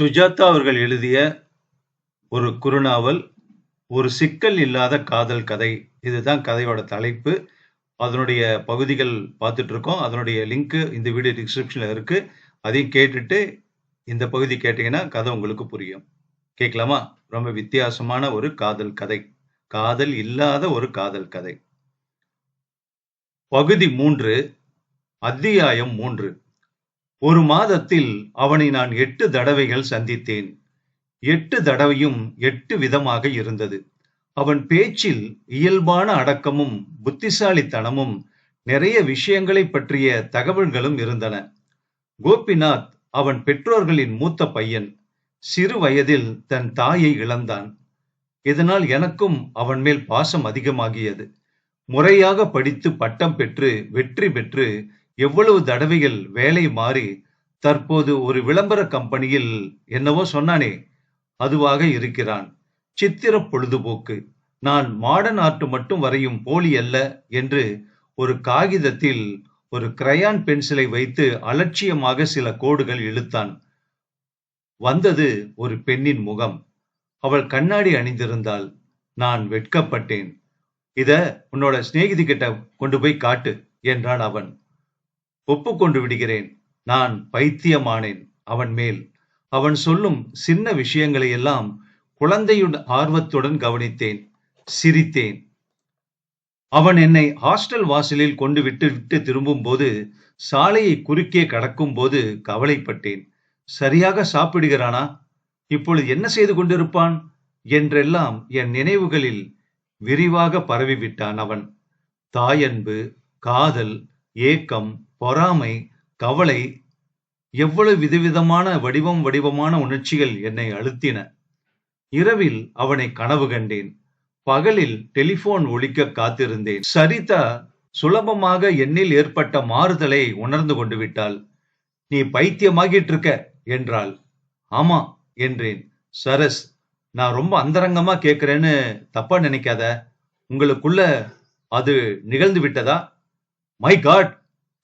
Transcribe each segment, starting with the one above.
சுஜாதா அவர்கள் எழுதிய ஒரு குறுநாவல், ஒரு சிக்கல் இல்லாத காதல் கதை. இதுதான் கதையோட தலைப்பு. அதனுடைய பகுதிகள் பார்த்துட்டு இருக்கோம். அதனுடைய லிங்க் இந்த வீடியோ டிஸ்கிரிப்ஷன்ல இருக்கு. அதையும் கேட்டுட்டு இந்த பகுதி கேட்டீங்கன்னா கதை உங்களுக்கு புரியும். கேட்கலாமா? ரொம்ப வித்தியாசமான ஒரு காதல் கதை. காதல் இல்லாத ஒரு காதல் கதை. பகுதி 3, அத்தியாயம் 3. ஒரு மாதத்தில் அவனை நான் 8 தடவைகள் சந்தித்தேன். 8 தடவையும் 8 விதமாக இருந்தது. அவன் பேச்சில் இயல்பான அடக்கமும் புத்திசாலித்தனமும் நிறைய விஷயங்களைப் பற்றிய தகவல்களும் இருந்தன. கோபிநாத் அவன் பெற்றோர்களின் மூத்த பையன். சிறு வயதில் தன் தாயை இழந்தான். இதனால் எனக்கும் அவன் மேல் பாசம் அதிகமாகியது. முறையாக படித்து பட்டம் பெற்று வெற்றி பெற்று எவ்வளவு தடவைகள் வேலை மாறி தற்போது ஒரு விளம்பர கம்பெனியில் என்னவோ சொன்னானே அதுவாக இருக்கிறான். சித்திர பொழுதுபோக்கு. நான் மாடர்ன் ஆர்ட் மட்டும் வரையும் போலி அல்ல என்று ஒரு காகிதத்தில் ஒரு கிரையான் பென்சிலை வைத்து அலட்சியமாக சில கோடுகள் இழுத்தான். வந்தது ஒரு பெண்ணின் முகம். அவள் கண்ணாடி அணிந்திருந்தாள். நான் வெட்கப்பட்டேன். இத உன்னோட சிநேகிதி கிட்ட கொண்டு போய் காட்டு என்றான் அவன். ஒப்புக்கொண்டு விடுகிறேன். நான் பைத்தியமானேன் அவன் மேல். அவன் சொல்லும் சின்ன விஷயங்களை எல்லாம் குழந்தையுடன் ஆர்வத்துடன் கவனித்தேன், சிரித்தேன். அவன் என்னை ஹாஸ்டல் வாசலில் கொண்டு விட்டு திரும்பும் போது, சாலையை குறுக்கே கடக்கும் போது கவலைப்பட்டேன். சரியாக சாப்பிடுகிறானா? இப்பொழுது என்ன செய்து கொண்டிருப்பான் என்றெல்லாம் என் நினைவுகளில் விரிவாக பரவிவிட்டான் அவன். தாயன்பு, காதல், ஏக்கம், பொறாமை, கவலை, எவ்வளவு விதவிதமான வடிவமான உணர்ச்சிகள் என்னை அழுத்தின. இரவில் அவனை கனவு கண்டேன். பகலில் டெலிபோன் ஒலிக்க காத்திருந்தேன். சரிதா சுலபமாக என்னில் ஏற்பட்ட மாறுதலை உணர்ந்து கொண்டு விட்டாள். நீ பைத்தியமாகிட்டு இருக்க என்றாள். ஆமா என்றேன். சரஸ், நான் ரொம்ப அந்தரங்கமா கேட்கிறேன்னு தப்பா நினைக்காத. உங்களுக்குள்ள அது நிகழ்ந்து விட்டதா? மை காட்,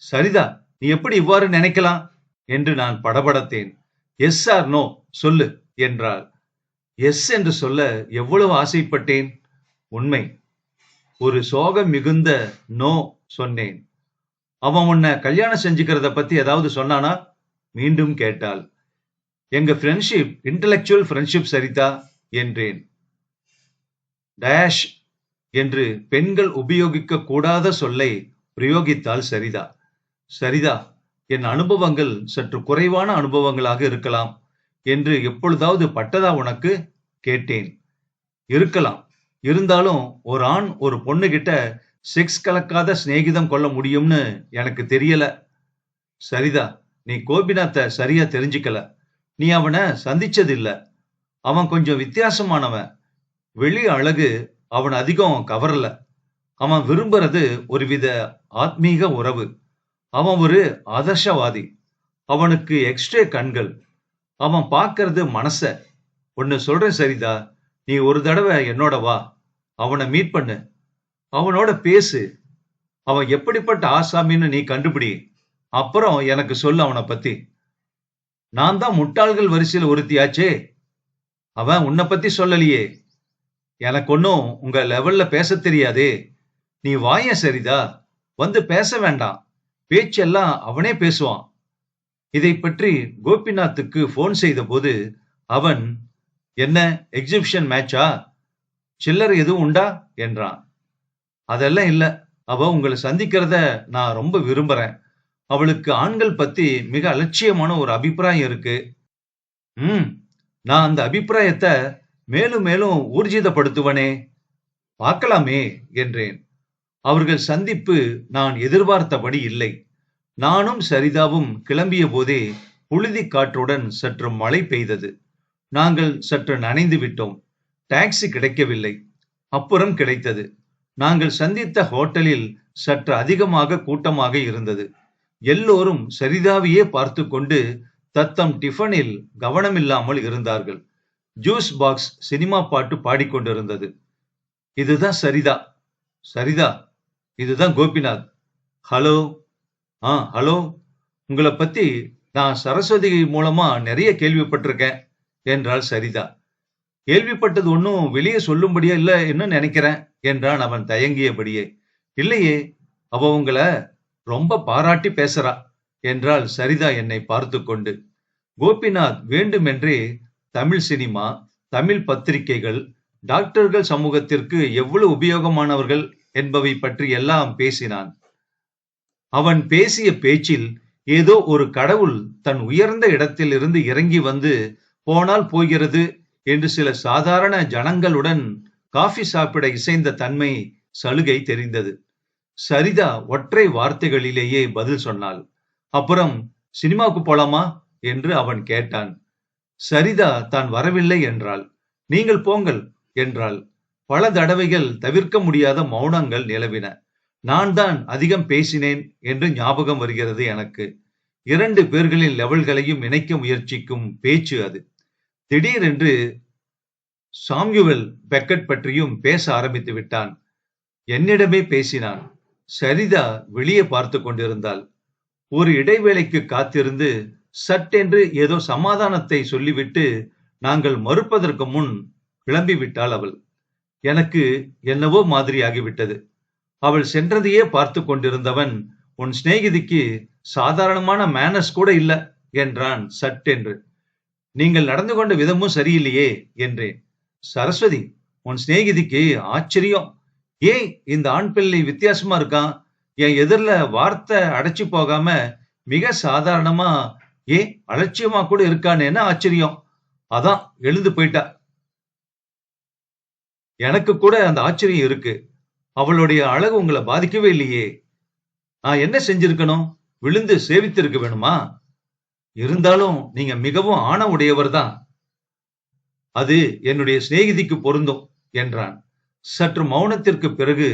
சரிதா, நீ எப்படி இவ்வாறு நினைக்கலாம் என்று நான் படபடத்தேன். எஸ் ஆர் நோ சொல்லு என்றாள். எஸ் என்று சொல்ல எவ்வளவு ஆசைப்பட்டேன். உண்மை. ஒரு சோகம் மிகுந்த நோ சொன்னேன். அவன் உன்னை கல்யாணம் செஞ்சுக்கிறத பத்தி ஏதாவது சொன்னானா? மீண்டும் கேட்டாள். எங்க ஃப்ரெண்ட்ஷிப் இன்டலெக்சுவல் ஃப்ரெண்ட்ஷிப் சரிதா என்றேன். டேஷ் என்று பெண்கள் உபயோகிக்க கூடாத சொல்லை பிரயோகித்தால் சரிதா. சரிதா, என் அனுபவங்கள் சற்று குறைவான அனுபவங்களாக இருக்கலாம் என்று எப்பொழுதாவது பட்டதா உனக்கு கேட்டேன். இருக்கலாம். இருந்தாலும் ஒரு ஆண் ஒரு பொண்ணு கிட்ட செக்ஸ் கலக்காத சிநேகிதம் கொள்ள முடியும்னு எனக்கு தெரியல. சரிதா, நீ கோபிநாத்தை சரியா தெரிஞ்சுக்கல. நீ அவனை சந்திச்சதில்ல. அவன் கொஞ்சம் வித்தியாசமானவன். வெளி அழகு அவன் அதிகம் கவரல. அவன் விரும்புறது ஒருவித ஆத்மீக உறவு. அவன் ஒரு ஆதர்ஷவாதி. அவனுக்கு எக்ஸ்ட்ரே கண்கள். அவன் பார்க்கறது மனச. ஒன்னு சொல்றேன் சரிதா, நீ ஒரு தடவை என்னோட வா. அவனை மீட் பண்ணு. அவனோட பேசு. அவன் எப்படிப்பட்ட ஆசாமின்னு நீ கண்டுபிடி. அப்புறம் எனக்கு சொல்லு அவனை பத்தி. நான் தான் முட்டாள்கள் வரிசையில் ஒருத்தியாச்சே. அவன் உன்னை பத்தி சொல்லலையே. எனக்கு ஒன்னும் உங்க லெவல்ல பேச தெரியாதே. நீ வாயேன் சரிதா, வந்து பேச வேண்டாம். பேச்செல்லாம் அவனே பேசுவான். இதை பற்றி கோபிநாத்துக்கு போன் செய்த போது அவன், என்ன எக்ஸிபிஷன் மேட்சா, சில்லறை எதுவும் உண்டா என்றான். அதெல்லாம் இல்ல. அவ உங்களை சந்திக்கிறத நான் ரொம்ப விரும்புறேன். அவளுக்கு ஆண்கள் பத்தி மிக அலட்சியமான ஒரு அபிப்பிராயம் இருக்கு. நான் அந்த அபிப்பிராயத்தை மேலும் மேலும் ஊர்ஜிதப்படுத்துவனே. பார்க்கலாமே என்றேன். அவர்கள் சந்திப்பு நான் எதிர்பார்த்தபடி இல்லை. நானும் சரிதாவும் கிளம்பிய போதே புழுதி காற்றுடன் சற்று மழை பெய்தது. நாங்கள் சற்று நனைந்து விட்டோம். டாக்ஸி கிடைக்கவில்லை. அப்புறம் கிடைத்தது. நாங்கள் சந்தித்த ஹோட்டலில் சற்று அதிகமாக கூட்டமாக இருந்தது. எல்லோரும் சரிதாவையே பார்த்து கொண்டு தத்தம் டிஃபனில் கவனமில்லாமல் இருந்தார்கள். ஜூஸ் பாக்ஸ் சினிமா பாட்டு பாடிக்கொண்டிருந்தது. இதுதான் சரிதா. சரிதா, இதுதான் கோபிநாத். ஹலோ. ஹலோ. உங்களை பத்தி நான் சரஸ்வதி மூலமா நிறைய கேள்விப்பட்டிருக்கேன். என்றாள் சரிதா. கேள்விப்பட்டது ஒன்னும் வெளியே சொல்லும்படியா இல்ல என்ன நினைக்கிறேன் என்றான் அவன் தயங்கியபடியே. இல்லையே, அவ உங்கள ரொம்ப பாராட்டி பேசுறா என்றாள் சரிதா என்னை பார்த்து கொண்டு. கோபிநாத் வேண்டுமென்றே தமிழ் சினிமா, தமிழ் பத்திரிகைகள், டாக்டர்கள் சமூகத்திற்கு எவ்வளவு உபயோகமானவர்கள் என்பவை பற்றி எல்லாம் பேசினான். அவன் பேசிய பேச்சில் ஏதோ ஒரு கடவுள் தன் உயர்ந்த இடத்தில் இருந்து இறங்கி வந்து போனால் போகிறது என்று சில சாதாரண ஜனங்களுடன் காஃபி சாப்பிட இசைந்த தன்மை சலுகை தெரிந்தது. சரிதா ஒற்றை வார்த்தைகளிலேயே பதில் சொன்னாள். அப்புறம் சினிமாவுக்கு போலாமா என்று அவன் கேட்டான். சரிதா தான் வரவில்லை என்றாள். நீங்கள் போங்கள் என்றாள். பல தடவைகள் தவிர்க்க முடியாத மௌனங்கள் நிலவின. நான் தான் அதிகம் பேசினேன் என்று ஞாபகம் வருகிறது எனக்கு. 2 பேர்களின் லெவல்களையும் இணைக்க முயற்சிக்கும் பேச்சு அது. திடீரென்று சாம்யுவல் பெக்கெட் பற்றியும் பேச ஆரம்பித்து விட்டான். என்னிடமே பேசினான். சரிதா வெளியே பார்த்து கொண்டிருந்தாள். ஒரு இடைவேளைக்கு காத்திருந்து சட்டென்று ஏதோ சமாதானத்தை சொல்லிவிட்டு நாங்கள் மறுப்பதற்கு முன் கிளம்பிவிட்டாள் அவள். எனக்கு என்னவோ மாதிரியாகிவிட்டது. அவள் சென்றதையே பார்த்து கொண்டிருந்தவன், உன் சிநேகிதிக்கு சாதாரணமான மேனர்ஸ் கூட இல்ல என்றான் சட்டென்று. நீங்கள் நடந்து கொண்ட விதமும் சரியில்லையே என்றேன். சரஸ்வதி, உன் சிநேகிதிக்கு ஆச்சரியம். ஏன் இந்த ஆண் பிள்ளை வித்தியாசமா இருக்கான்? என் எதிரில வார்த்தை அடைச்சு போகாம மிக சாதாரணமா ஏன் அலட்சியமா கூட இருக்கான்னு ஆச்சரியம். அதான் எழுந்து போயிட்டா. எனக்கு கூட அந்த ஆச்சரியம் இருக்கு. அவளுடைய அழகு உங்களை பாதிக்கவே இல்லையே. நான் என்ன செஞ்சிருக்கணும்? விழுந்து சேவித்திருக்க வேணுமா? இருந்தாலும் நீங்க மிகவும் ஆண உடையவர் தான். அது என்னுடைய சிநேகிதிக்கு பொருந்தும் என்றான். சற்று மௌனத்திற்கு பிறகு,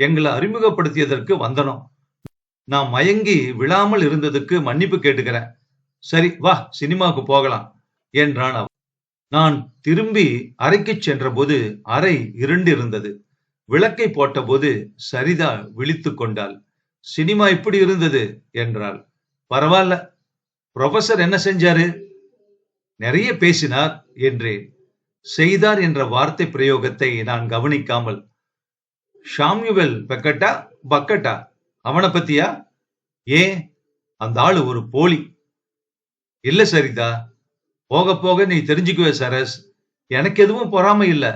எங்களை அறிமுகப்படுத்தியதற்கு வந்தனம். நான் மயங்கி விழாமல் இருந்ததுக்கு மன்னிப்பு கேட்டுக்கிறேன். சரி வா, சினிமாவுக்கு போகலாம் என்றான் அவன். நான் திரும்பி அறைக்கு சென்றபோது அறை இருண்டு இருந்தது. விளக்கை போட்டபோது சரிதா விழித்துக் கொண்டாள். சினிமா இப்படி இருந்தது என்றாள். பரவாயில்ல, ப்ரொஃபசர் என்ன செஞ்சாரு? நிறைய பேசினார் என்றேன். செய்தார் என்ற வார்த்தை பிரயோகத்தை நான் கவனிக்காமல், சாம்யுவல் பெக்கட்டா பக்கட்டா அவனை பத்தியா? ஏன், அந்த ஆளு ஒரு போலி. இல்ல சரிதா, போக போக நீ தெரிஞ்சுக்குவே சரஸ். எனக்கு எதுவும் பொறாமை இல்ல.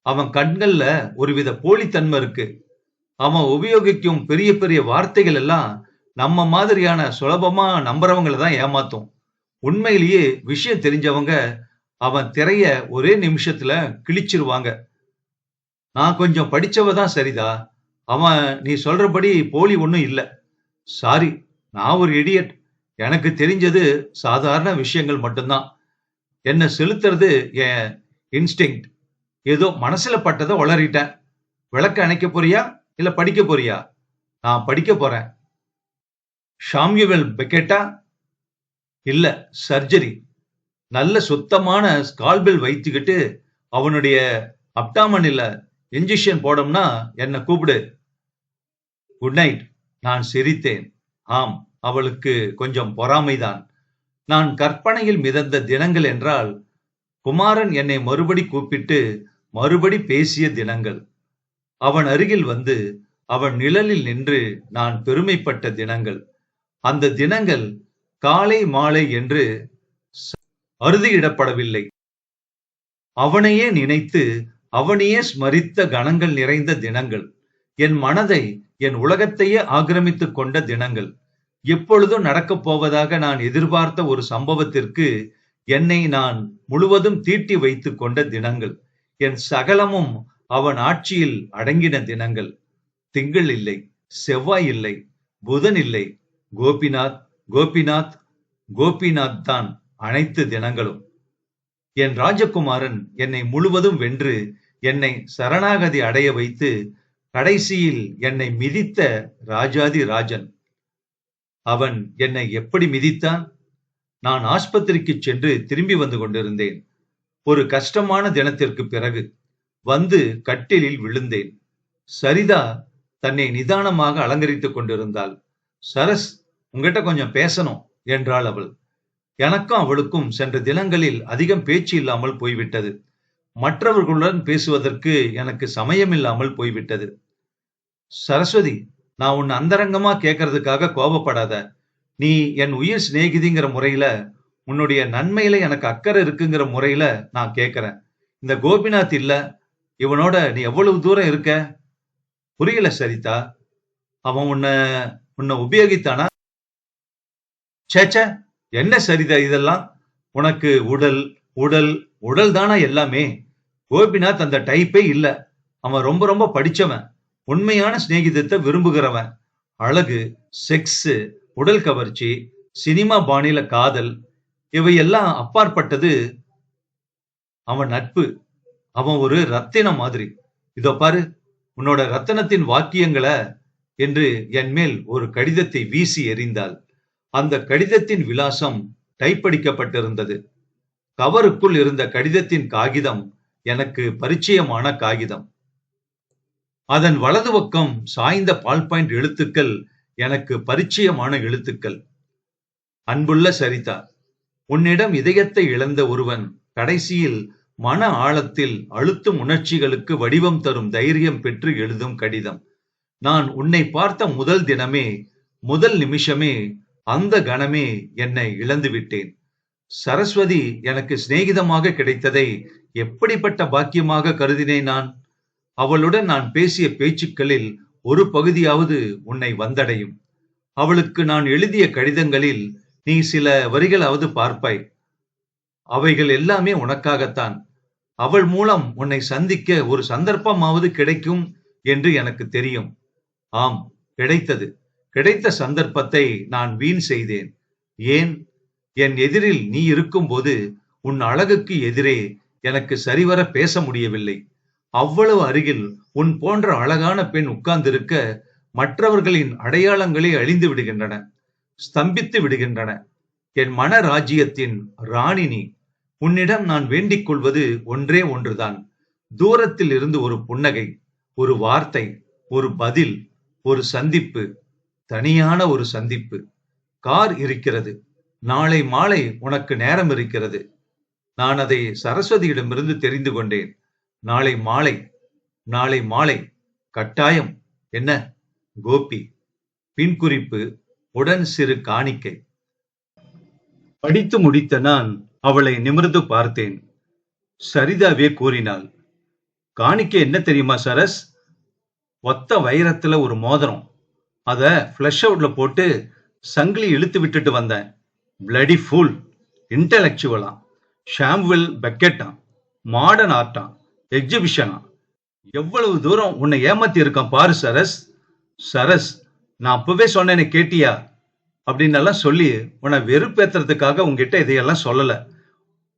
அவன் கண்கள்ல ஒருவித போலித்தன்மை இருக்கு. அவன் உபயோகிக்கும் பெரிய பெரிய வார்த்தைகள் எல்லாம் நம்ம மாதிரியான சுலபமா நம்புறவங்களை தான் ஏமாத்தும். உண்மையிலேயே விஷயம் தெரிஞ்சவங்க அவன் திரைய ஒரே நிமிஷத்துல கிழிச்சிருவாங்க. நான் கொஞ்சம் படிச்சவ தான் சரிதா. அவன் நீ சொல்றபடி போலி ஒண்ணும் இல்ல. சாரி, நான் ஒரு இடியட். எனக்கு தெரிஞ்சது சாதாரண விஷயங்கள் மட்டும்தான். என்ன செலுத்துறது என் இன்ஸ்டிங்க்ட். ஏதோ மனசுல பட்டதை உளறிட்டேன். விளக்க அணைக்க போறியா இல்ல படிக்க போறியா? நான் படிக்க போறேன். சாம்யுவல் பெக்கெட்டா? இல்ல, சர்ஜரி. நல்ல சுத்தமான ஸ்கால்பெல் வைத்துக்கிட்டு அவனுடைய அப்டாமனில இன்ஜெக்ஷன் போடணும்னா என்ன கூப்பிடு. Good night. நான் சிரித்தேன். ஆம், அவளுக்கு கொஞ்சம் பொறாமைதான். நான் கற்பனையில் மிதந்த தினங்கள் என்றால், குமாரன் என்னை மறுபடி கூப்பிட்டு மறுபடி பேசிய தினங்கள். அவன் அருகில் வந்து அவன் நிழலில் நின்று நான் பெருமைப்பட்ட தினங்கள். அந்த தினங்கள் காலை மாலை என்று அறுதியிடப்படவில்லை. அவனையே நினைத்து அவனையே ஸ்மரித்த கணங்கள் நிறைந்த தினங்கள். என் மனதை, என் உலகத்தையே ஆக்கிரமித்துக் கொண்ட தினங்கள். எப்பொழுதும் நடக்கப் போவதாக நான் எதிர்பார்த்த ஒரு சம்பவத்திற்கு என்னை நான் முழுவதும் தீட்டி வைத்துக் கொண்ட தினங்கள். என் சகலமும் அவன் ஆட்சியில் அடங்கின தினங்கள். திங்கள் இல்லை, செவ்வாய் இல்லை, புதன் இல்லை. கோபிநாத், கோபிநாத், கோபிநாத் தான் அனைத்து தினங்களும். என் ராஜகுமாரன் என்னை முழுவதும் வென்று என்னை சரணாகதி அடைய வைத்து கடைசியில் என்னை மிதித்த ராஜாதி ராஜன். அவன் என்னை எப்படி மிதித்தான்? நான் ஆஸ்பத்திரிக்கு சென்று திரும்பி வந்து கொண்டிருந்தேன். ஒரு கஷ்டமான தினத்திற்கு பிறகு வந்து கட்டிலில் விழுந்தேன். சரிதா தன்னை நிதானமாக அலங்கரித்துக் கொண்டிருந்தாள். சரஸ், உங்ககிட்ட கொஞ்சம் பேசணும் என்றாள் அவள். எனக்கும் அவளுக்கும் சென்ற தினங்களில் அதிகம் பேச்சு இல்லாமல் போய்விட்டது. மற்றவர்களுடன் பேசுவதற்கு எனக்கு சமயமில்லாமல் போய்விட்டது. சரஸ்வதி, நான் உன்னை அந்தரங்கமா கேட்கறதுக்காக கோபப்படாத. நீ என் உயிர் சிநேகிதிங்கிற முறையில, உன்னுடைய நன்மையில எனக்கு அக்கறை இருக்குங்கிற முறையில நான் கேட்கிறேன். இந்த கோபிநாத் இல்ல, இவனோட நீ எவ்வளவு தூரம் இருக்க? புரியல சரிதா. அவன் உன்னை உன்னை உபயோகித்தானா? சேச்ச, என்ன சரிதா இதெல்லாம்? உனக்கு உடல் உடல் உடல் தானா எல்லாமே? கோபிநாத் அந்த டைப்பே இல்ல. அவன் ரொம்ப ரொம்ப படிச்சவன், உண்மையான சிநேகிதத்தை விரும்புகிறவன். அழகு, செக்ஸ், உடல் கவர்ச்சி, சினிமா பாணியில காதல், இவையெல்லாம் அப்பாற்பட்டது அவன் நட்பு. அவன் ஒரு ரத்தினம் மாதிரி. இதோ பாரு, உன்னோட ரத்தினத்தின் வாக்கியங்களை என்று என் மேல் ஒரு கடிதத்தை வீசி எறிந்தாள். அந்த கடிதத்தின் விலாசம் டைப்படிக்கப்பட்டிருந்தது. கவருக்குள் இருந்த கடிதத்தின் காகிதம் எனக்கு பரிச்சயமான காகிதம். அதன் வலது பக்கம் சாய்ந்த பால் பாயிண்ட் எழுத்துக்கள் எனக்கு பரிச்சயமான எழுத்துக்கள். அன்புள்ள சரிதா, உன்னிடம் இதயத்தை இழந்த ஒருவன் கடைசியில் மன ஆழத்தில் அழுத்தும் உணர்ச்சிகளுக்கு வடிவம் தரும் தைரியம் பெற்று எழுதும் கடிதம். நான் உன்னை பார்த்த முதல் தினமே, முதல் நிமிஷமே, அந்த கணமே என்னை இழந்து விட்டேன். சரஸ்வதி எனக்கு சிநேகிதமாக கிடைத்ததை எப்படிப்பட்ட பாக்கியமாக கருதினேன் நான். அவளுடன் நான் பேசிய பேச்சுக்களில் ஒரு பகுதியாவது உன்னை வந்தடையும். அவளுக்கு நான் எழுதிய கடிதங்களில் நீ சில வரிகளாவது பார்ப்பாய். அவைகள் எல்லாமே உனக்காகத்தான். அவள் மூலம் உன்னை சந்திக்க ஒரு சந்தர்ப்பமாவது கிடைக்கும் என்று எனக்கு தெரியும். ஆம், கிடைத்தது. கிடைத்த சந்தர்ப்பத்தை நான் வீண் செய்தேன். ஏன்? என் எதிரில் நீ இருக்கும்போது உன் அழகுக்கு எதிரே எனக்கு சரிவர பேச முடியவில்லை. அவ்வளவு அருகில் உன் போன்ற அழகான பெண் உட்கார்ந்திருக்க மற்றவர்களின் அடையாளங்களே அழிந்து விடுகின்றன, ஸ்தம்பித்து விடுகின்றன. என் மன ராஜ்யத்தின் ராணி நீ. உன்னிடம் நான் வேண்டிக் கொள்வது ஒன்றே ஒன்றுதான். தூரத்தில் இருந்து ஒரு புன்னகை, ஒரு வார்த்தை, ஒரு பதில், ஒரு சந்திப்பு, தனியான ஒரு சந்திப்பு. கார் இருக்கிறது. நாளை மாலை உனக்கு நேரம் இருக்கிறது. நான் அதை சரஸ்வதியிடமிருந்து தெரிந்து கொண்டேன். நாளை மாலை, நாளை மாலை கட்டாயம். என்ன? கோபி. பின்குறிப்பு, உடன் சிறு காணிக்கை. படித்து முடித்த நான் அவளை நிமிர்ந்து பார்த்தேன். சரிதாவே கூறினாள். காணிக்கை என்ன தெரியுமா சரஸ்? ஒத்த வைரத்துல ஒரு மோதிரம். அத ஃபிளஷ் அவுட்ல போட்டு சங்கிலி இழுத்து விட்டுட்டு வந்தேன். Bloody full. இன்டலெக்சுவலா, ஷாம்வில் பெக்கெட்டா, மாடர்ன் ஆர்ட்டா, எக்ஸிபிஷனா. எவ்வளவு தூரம் உன்னை ஏமாத்தி இருக்கான் பாரு சரஸ். சரஸ், நான் அப்பவே சொன்னேன்னு கேட்டியா? அப்படின்னு எல்லாம் சொல்லி உன்னை வெறுப்பேத்துறதுக்காக உங்ககிட்ட இதையெல்லாம் சொல்லல.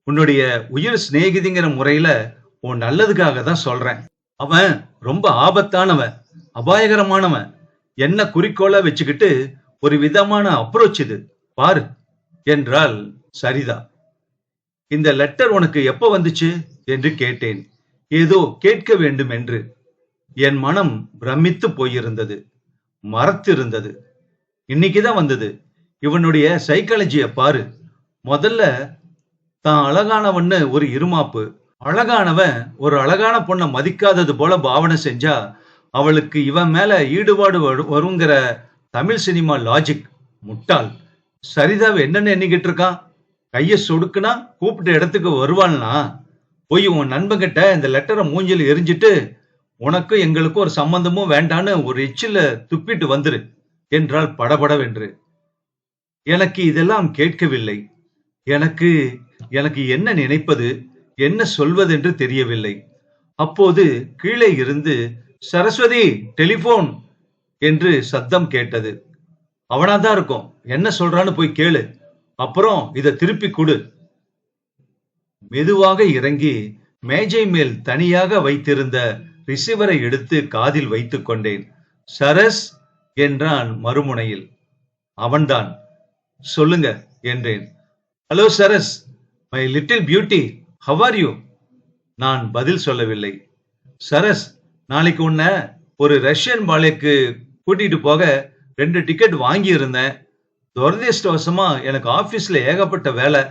உன்னுடைய உயிர் சிநேகிதிங்கிற முறையில உன் நல்லதுக்காக தான் சொல்றேன். அவன் ரொம்ப ஆபத்தானவன், அபாயகரமானவன். என்ன குறிக்கோளா வச்சுக்கிட்டு ஒரு விதமான அப்ரோச் இது பாரு என்றாள் சரிதா. இந்த லெட்டர் உனக்கு எப்ப வந்துச்சு என்று கேட்டேன். ஏதோ கேட்க வேண்டும் என்று. என் மனம் பிரமித்து போயிருந்தது, மறத்திருந்தது. இன்னைக்குதான் வந்தது. இவனுடைய சைக்காலஜிய பாரு. முதல்ல தான் அழகானவன்னு ஒரு இருமாப்பு. அழகானவன் ஒரு அழகான பொண்ணை மதிக்காதது போல பாவனை செஞ்சா அவளுக்கு இவன் மேல ஈடுபாடு வருங்கிற தமிழ் சினிமா லாஜிக். முட்டாள். சரிதாவை என்னன்னு எண்ணிக்கிட்டு இருக்கான்? கைய சொடுக்குனா கூப்பிட்ட இடத்துக்கு வருவாள்னா போய் உன் நண்பங்கிட்ட இந்த லெட்டரை மூஞ்சில எரிஞ்சிட்டு உனக்கும் எங்களுக்கும் ஒரு சம்பந்தமும் வேண்டான்னு ஒரு எச்சில துப்பிட்டு வந்துரு என்றால் படபடவென்று. எனக்கு இதெல்லாம் கேட்கவில்லை. எனக்கு எனக்கு என்ன நினைப்பது, என்ன சொல்வதென்று தெரியவில்லை. அப்போது கீழே இருந்து சரஸ்வதி டெலிபோன் என்று சத்தம் கேட்டது. அவனாதான் இருக்கும். என்ன சொல்றான்னு போய் கேளு, அப்புறம் இத திருப்பி கொடு. மெதுவாக இறங்கி மேஜை மேல் தனியாக வைத்திருந்த ரிசீவரை எடுத்து காதில் வைத்துக் கொண்டேன். சரஸ் என்றான் மறுமுனையில். அவன்தான். சொல்லுங்க என்றேன். Hello Saras, my little beauty, how are you? நான் பதில் சொல்லவில்லை. சரஸ், நாளைக்கு உன்னை ஒரு ரஷ்யன் பாலேக்கு கூட்டிட்டு போக 2 டிக்கெட் வாங்கி இருந்தேன். துரதிர்ஷ்டவசமா எனக்கு ஆபீஸ்ல ஏகப்பட்ட வேலை.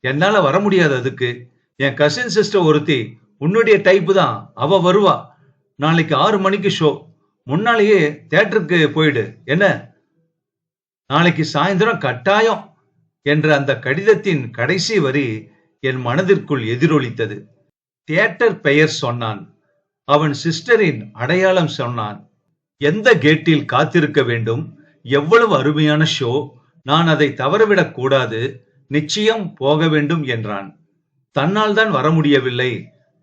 என்னால வர முடியாது அதுக்கு. என் கசின் சிஸ்டர் ஒருத்தி உன்னுடைய டைப் தான். அவ வருவா. நாளைக்கு 6 மணிக்கு ஷோ. முன்னாலேயே தியேட்டருக்கு போயிடு. என்ன? நாளைக்கு சாயந்தரம் கட்டாயம் என்ற அந்த கடிதத்தின் கடைசி வரி என் மனதிற்குள் எதிரொலித்தது. தியேட்டர் பெயர் சொன்னான். அவன் சிஸ்டரின் அடையாளம் சொன்னான். எந்த கேட்டில் காத்திருக்க வேண்டும்? எவ்வளவு அருமையான ஷோ! நான் அதை தவறவிடக் கூடாது. நிச்சயம் போக வேண்டும் என்றான். தன்னால் தான் வர முடியவில்லை.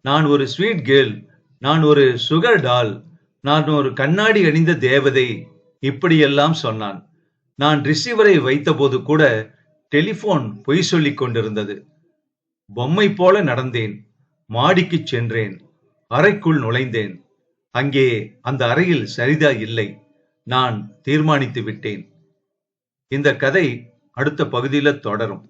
நான் ஒரு ஸ்வீட் கேர்ள். நான் ஒரு சுகர் டால். நான் ஒரு கண்ணாடி அணிந்த தேவதை. இப்படியெல்லாம் சொன்னான். நான் ரிசீவரை வைத்தபோது கூட டெலிபோன் பொய் சொல்லிக் கொண்டிருந்தது. பொம்மை போல நடந்தேன். மாடிக்குச் சென்றேன். அறைக்குள் நுழைந்தேன். அங்கே அந்த அறையில் சரிதா இல்லை. நான் தீர்மானித்து விட்டேன். இந்த கதை அடுத்த பகுதியில தொடரும்.